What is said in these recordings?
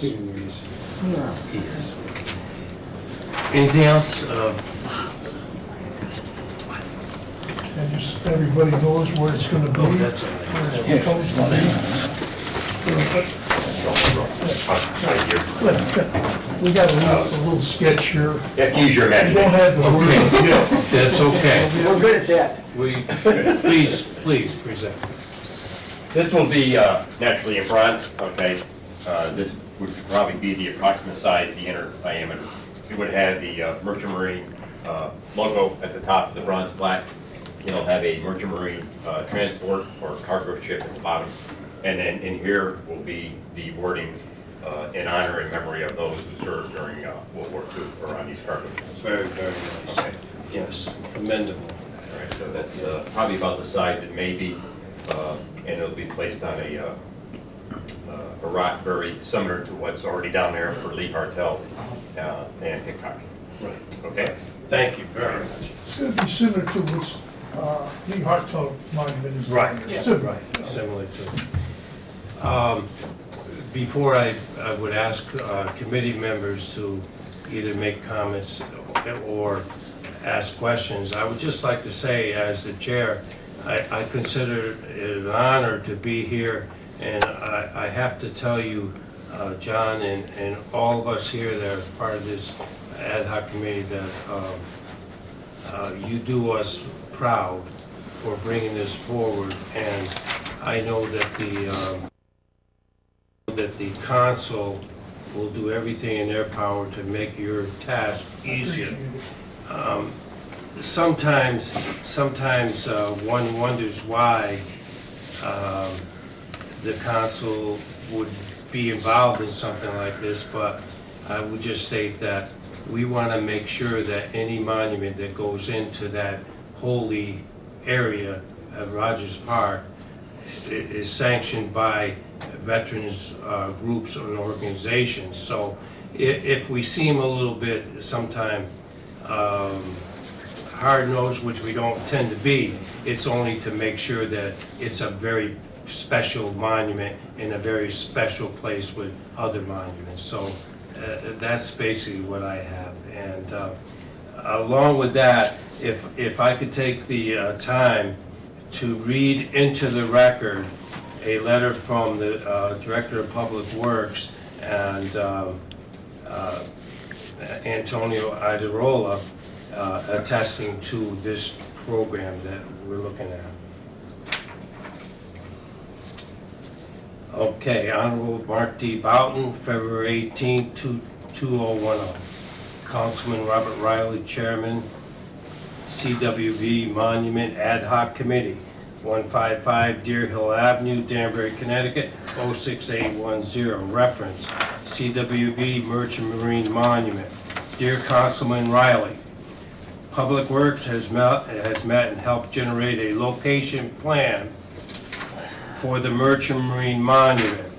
Yes. Anything else? And just everybody knows where it's gonna be. Oh, that's all Where it's right. proposed to be. We got a little sketch here. You have to use your We don't imagination. have the word Okay. yet. That's okay. We're good at that. Please present. This will be naturally in bronze, okay? This would probably be the approximate size, the inner diameter. It would have the Merchant Marine logo at the top of the bronze plaque. It'll have a Merchant Marine transport or cargo ship at the bottom. And then in here will be the wording in honor and memory of those who served during World War II or on these cargo ships. Very, very nice. Okay. Yes, commendable. All right, so that's probably about the size it may be, and it'll be placed on a rock very similar to what's already down there for Lee Hartel and Hickok. Right. Okay? Thank you very much. It's gonna be similar to what's, Lee Hartel Monument is. Right, Similar. right, similar to. Before I would ask committee members to either make comments or ask questions, I would just like to say, as the chair, I consider it an honor to be here, and I have to tell you, John, and all of us here that are part of this ad hoc committee, that you do us proud for bringing this forward, and I know that the council will do everything in their power to make your task easier. Sometimes one wonders why the council would be involved in something like this, but I would just state that we want to make sure that any monument that goes into that holy area of Rogers Park is sanctioned by veterans groups and organizations. So if we seem a little bit sometime hard-nosed, which we don't tend to be, it's only to make sure that it's a very special monument in a very special place with other monuments. So that's basically what I have. And along with that, if I could take the time to read into the record a letter from the Director of Public Works and Antonio Idarola attesting to this program that we're looking at. Okay, Honorable Mark D. Boughton, February 18, 2010. Councilman Robert Riley, Chairman, CWB Monument Ad Hoc Committee, 155 Deer Hill Avenue, Danbury, Connecticut, 06810. Reference, CWB Merchant Marine Monument. Dear Councilman Riley, Public Works has met and helped generate a location plan for the Merchant Marine Monument.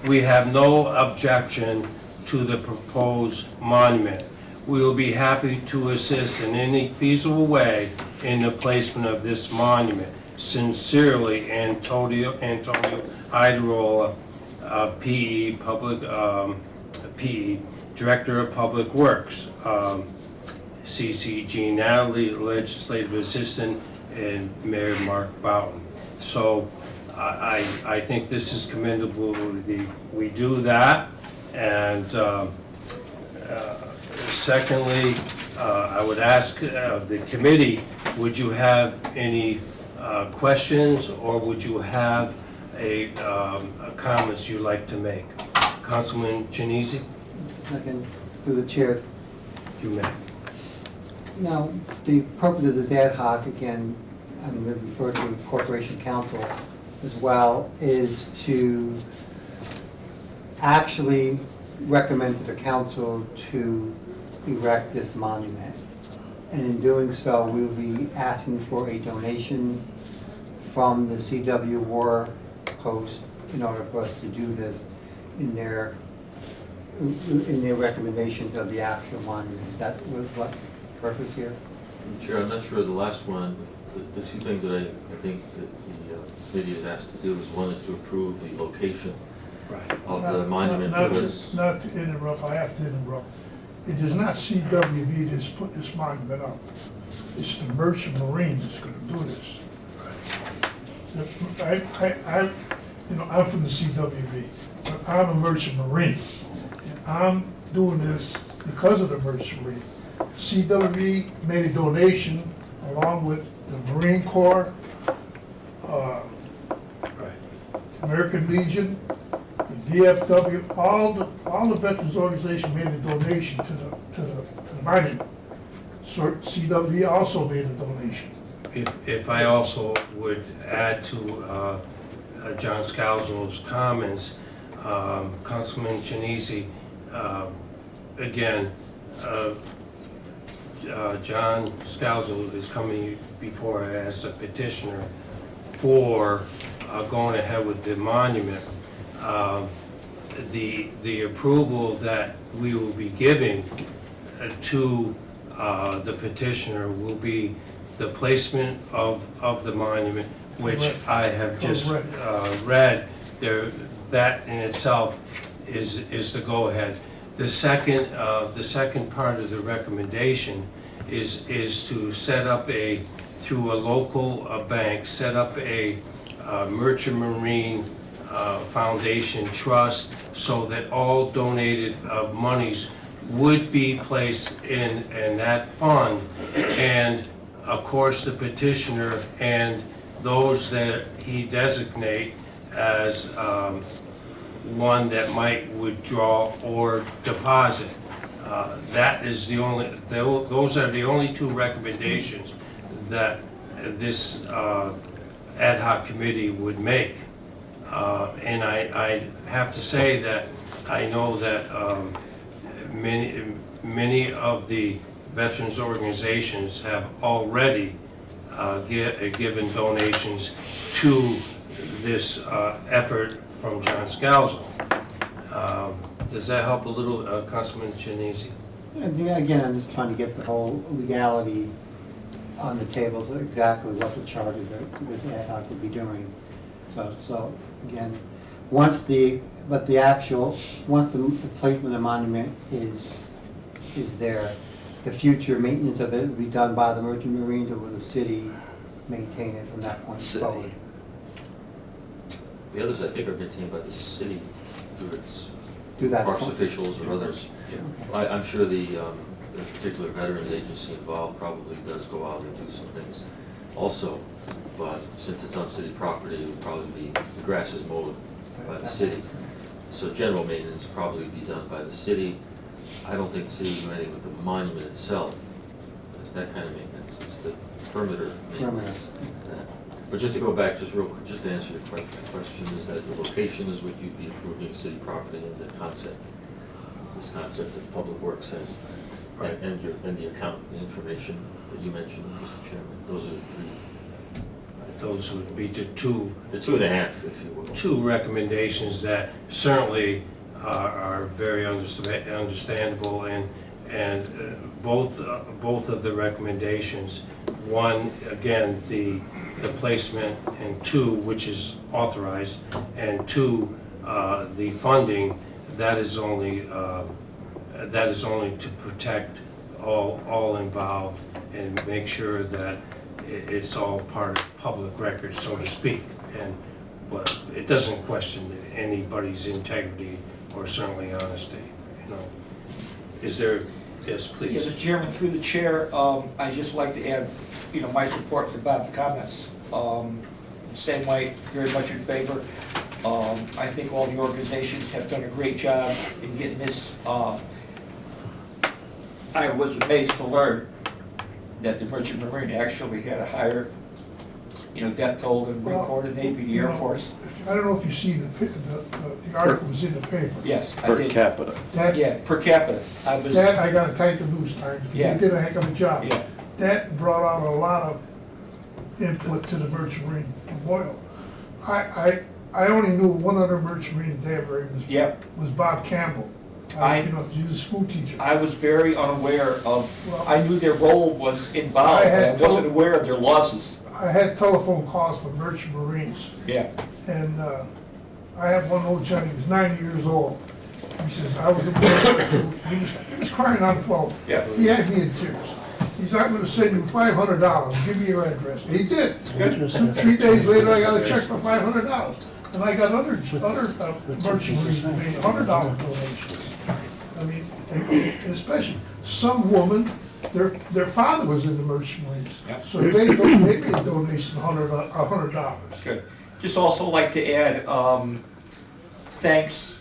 We have no objection to the proposed monument. We will be happy to assist in any feasible way in the placement of this monument. Sincerely, Antonio Idarola, PE, PE, Director of Public Works, CCG, Natalie, Legislative Assistant, and Mayor Mark Boughton. So I think this is commendable. We do that, and secondly, I would ask the committee, would you have any questions, or would you have a comments you'd like to make? Councilman Genesi? Second, through the chair. You may. Now, the purpose of this ad hoc, again, I'm going to refer to Corporation Council as well, is to actually recommend to the council to erect this monument. And in doing so, we will be asking for a donation from the CW War Post in order for us to do this in their recommendation of the actual monument. Is that what purpose here? Chair, I'm not sure of the last one. The two things that I think that the committee is asked to do is, one is to approve the location Right. of the monument was. Not to interrupt, I have to interrupt. It is not CWV that's put this monument up. It's the Merchant Marine that's gonna do this. I'm from the CWV, but I'm a Merchant Marine. And I'm doing this because of the Merchant Marine. CWV made a donation along with the Marine Corps, Right. American Legion, the VFW, all the veterans organizations made a donation to the monument. So CWV also made a donation. If I also would add to John Scalzo's comments, Councilman Genesi, again, John Scalzo is coming before as a petitioner for going ahead with the monument. The approval that we will be giving to the petitioner will be the placement of the monument, which Correct. I have just Correct. read. There, that in itself is the go-ahead. The second part of the recommendation is to set up through a local bank, set up a Merchant Marine Foundation trust so that all donated monies would be placed in that fund. And of course, the petitioner and those that he designate as one that might withdraw or deposit. That is those are the only two recommendations that this ad hoc committee would make. And I have to say that I know that many of the veterans organizations have already given donations to this effort from John Scalzo. Does that help a little, Councilman Genesi? And again, I'm just trying to get the whole legality on the table, so exactly what the charter that this ad hoc would be doing. So again, once the placement of the monument is there, the future maintenance of it will be done by the Merchant Marines, or will the city maintain it from that point forward? The others, I think, are maintained by the city through its Do that. parks officials or others. I'm sure the particular veterans agency involved probably does go out and do some things also, but since it's on city property, it would probably be, the grass is mowed by the city. So general maintenance would probably be done by the city. I don't think the city will do anything with the monument itself. It's that kind of maintenance. It's the perimeter maintenance. But just to go back, just real quick, just to answer your question, is that the location is what you'd be approving city property, and the concept, this concept that Public Works has. Right. And the account, the information that you mentioned, Mr. Chairman. Those are the three. Those would be the The 2.5, if you will. two recommendations that certainly are very understandable, and both of the recommendations, one, again, the placement, and two, which is authorized, and two, the funding, that is only to protect all involved and make sure that it's all part of public record, so to speak. But it doesn't question anybody's integrity or certainly honesty, Is there, yes, please. Yes, Mr. Chairman, through the chair, I'd just like to add, my support to Bob's comments. Same way, very much in favor. I think all the organizations have done a great job in getting this. I was amazed to learn that the Merchant Marine actually had a higher, death toll than Marine Corps, the Navy, the Air Force. I don't know if you see the article was in the paper. Yes, I Per did. capita. Yeah, per capita. I was. That I gotta thank the news times, Yeah. they did a heck of a job. Yeah. That brought out a lot of input to the Merchant Marine Memorial. I only knew one other Merchant Marine in Danbury, Yeah. was Bob Campbell. I- He was a school teacher. I was very unaware of, Well, I knew their role was involved, I had but I wasn't told- aware of their losses. I had telephone calls from Merchant Marines, Yeah. and I have one old Johnny, he was 90 years old. He says, I was, he was crying on the phone. Yeah. He had me in tears. He said, I'm gonna send you $500, give me your address. He did. 3 days later, I got a check for $500. And I got other merchant marines who made $100 donations. I mean, and especially some woman, their father was in the merchant marines. Yep. So they made a donation, $100. Good. Just also like to add, thanks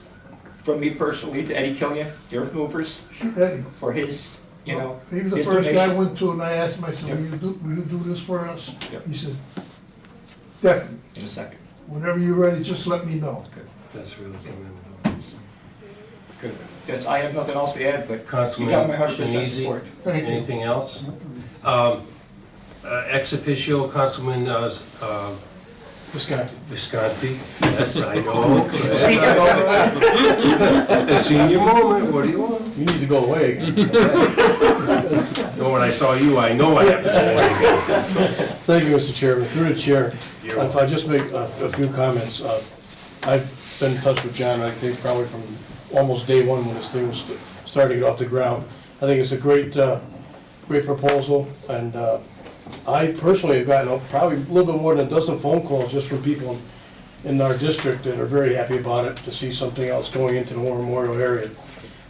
from me personally to Eddie Killian, the Earth Movers, Shoot, Eddie. for his, you know, He was the his first guy I donation. went to, and I asked him, I said, Yep. will you do this for us? Yep. He said, definitely. In a second. Whenever you're ready, just let me know. That's really commendable. Good. Yes, I have nothing else to add, but you Councilman got my 100% Shanisi? support. Thank you. Anything else? Ex officio, Councilman Visconti. Yes, I know. Senior moment. A senior moment, what do you want? You need to go away again. No, when I saw you, I know I have to go away again. Thank you, Mr. Chairman. Through the chair, You're if I just make a few comments. I've been in touch with John, I think probably from almost day one when this thing was starting to get off the ground. I think it's a great proposal, and I personally have gotten probably a little bit more than a dozen phone calls just from people in our district that are very happy about it, to see something else going into the War Memorial area.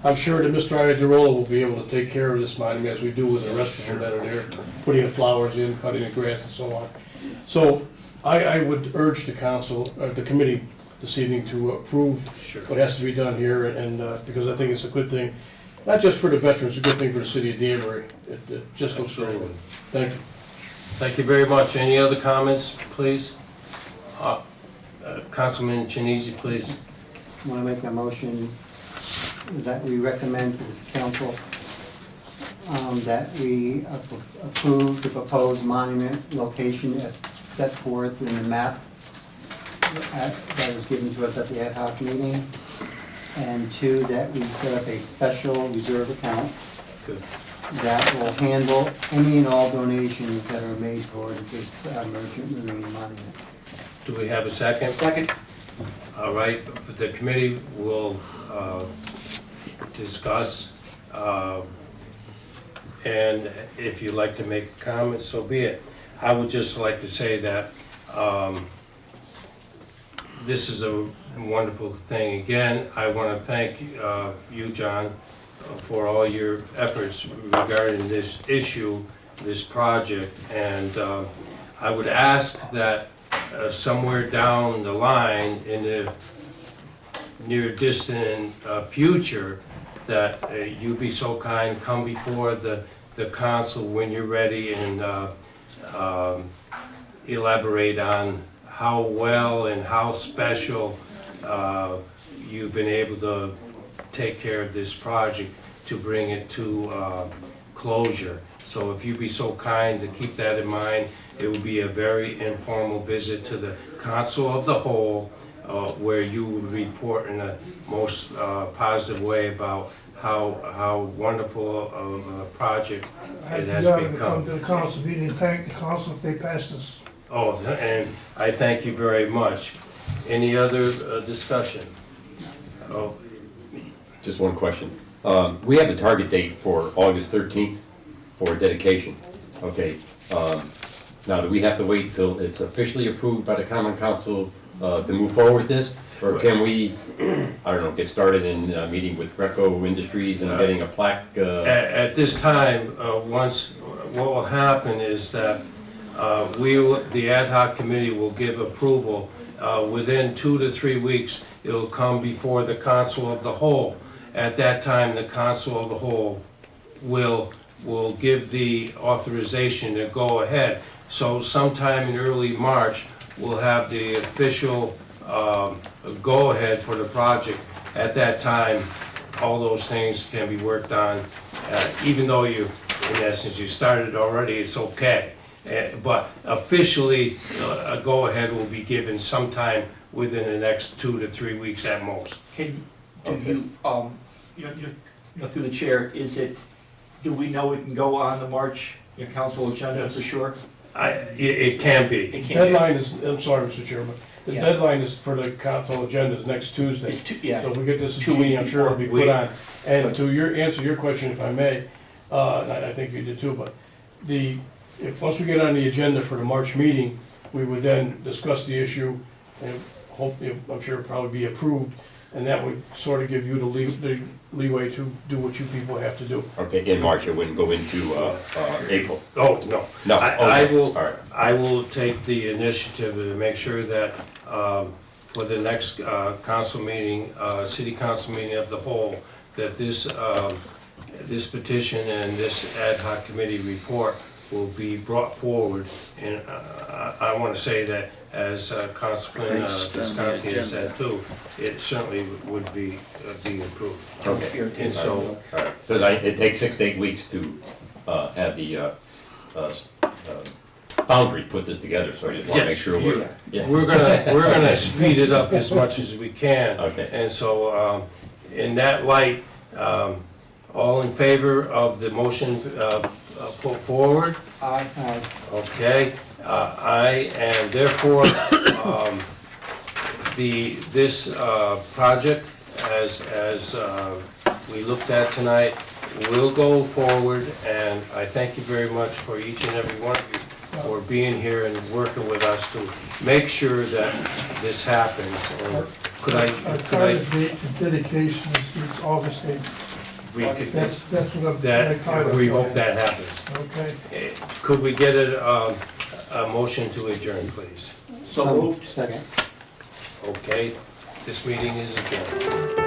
I'm sure that Mr. Iadarola will be able to take care of this monument as we do with the rest of them that are there, putting the flowers in, cutting the grass and so on. So I would urge the council, the committee this evening to approve Sure. what has to be done here, and because I think it's a good thing, not just for the veterans, it's a good thing for the city of Danbury. It just looks very good. Thank you. Thank you very much. Any other comments, please? Councilman Chinese, please. I want to make a motion that we recommend to the council that we approve the proposed monument location as set forth in the map that was given to us at the ad hoc meeting. And two, that we set up a special reserve account Good. that will handle any and all donations that are made toward this merchant marine monument. Do we have a second? Second. All right, the committee will discuss, and if you'd like to make a comment, so be it. I would just like to say that this is a wonderful thing. Again, I want to thank you, John, for all your efforts regarding this issue, this project, and I would ask that somewhere down the line in the near distant future, that you be so kind, come before the council when you're ready and elaborate on how well and how special you've been able to take care of this project to bring it to closure. So if you'd be so kind to keep that in mind, it would be a very informal visit to the council of the whole, where you would report in a most positive way about how wonderful of a project it has I had to come become. to the council meeting and thank the council if they passed this. Oh, and I thank you very much. Any other discussion? Oh, Just one question. We have a target date for August 13th for dedication. Okay. Now, do we have to wait till it's officially approved by the Common Council to move forward with this? Or can we, I don't know, get started in meeting with Greco Industries and getting a plaque? At this time, what will happen is that the ad hoc committee will give approval. Within 2 to 3 weeks, it'll come before the council of the whole. At that time, the council of the whole will give the authorization to go ahead. So sometime in early March, we'll have the official go-ahead for the project. At that time, all those things can be worked on. Even though in essence, you started already, it's okay. But officially, a go-ahead will be given sometime within the next 2 to 3 weeks at most. Can, do you, through the chair, do we know it can go on the March council agenda for sure? It can be. It can be. Deadline is, I'm sorry, Mr. Chairman, The Yeah. deadline is for the council agenda is next Tuesday. It's yeah. So if we get this 2 in meeting, weeks I'm sure it'll be before. put on. And to answer your question, if I may, and I think you did too, but once we get on the agenda for the March meeting, we would then discuss the issue and hope, I'm sure it'll probably be approved, and that would sort of give you the leeway to do what you people have to do. Okay, in March, it wouldn't go into April. Oh, no. No, I okay, will, all right. I will take the initiative to make sure that for the next council meeting, city council meeting of the whole, that this petition and this ad hoc committee report will be brought forward. And I want to say that, as Councilman Visconti has said too, it certainly would be approved. Okay. And so, All right, so it takes 6 to 8 weeks to have the foundry put this together, so I just want to make yes, sure we're, yeah. we're gonna speed it up as much as we can. Okay. And so, in that light, all in favor of the motion put forward? Aye. Okay, and therefore, this project, as we looked at tonight, will go forward, and I thank you very much for each and every one of you for being here and working with us to make sure that this happens. And could Our I, target date for dedication is August 8th. we could, That's what I'm. my that, target. we hope that happens. Okay. Could we get a motion to adjourn, please? So moved. Second. Okay, this meeting is adjourned.